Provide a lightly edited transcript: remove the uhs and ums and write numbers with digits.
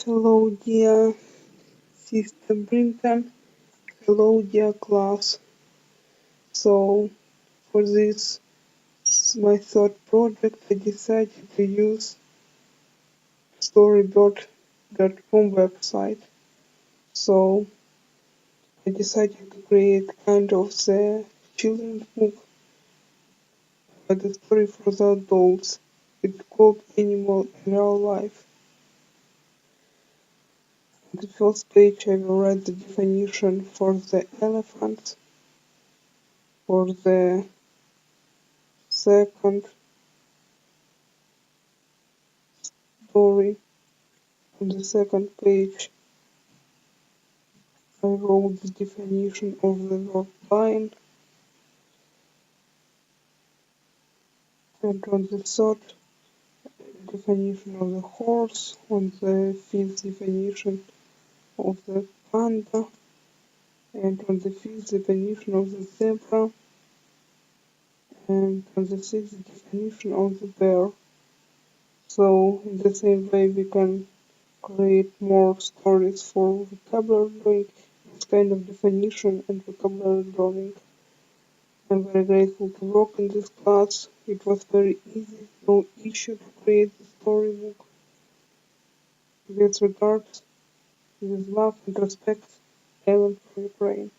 Hello dear Sister Brinton, hello dear class. So for this my third project I decided to use storybird.com website. So I decided to create kind of the children's book, but a story for the adults. It's called Animal in Real Life. On the first page I will write the definition for the elephants, for the second story. On the second page I wrote the definition of the word lion, and on the third definition of the horse, on the fifth definition of the panda, and on the fifth definition of the zebra, and on the sixth definition of the bear. So in the same way we can create more stories for vocabulary learning, this kind of definition and vocabulary learning. I'm very grateful to work in this class. It was very easy, no issue to create the storybook. With regards, with love and respect, Ellen from Ukraine.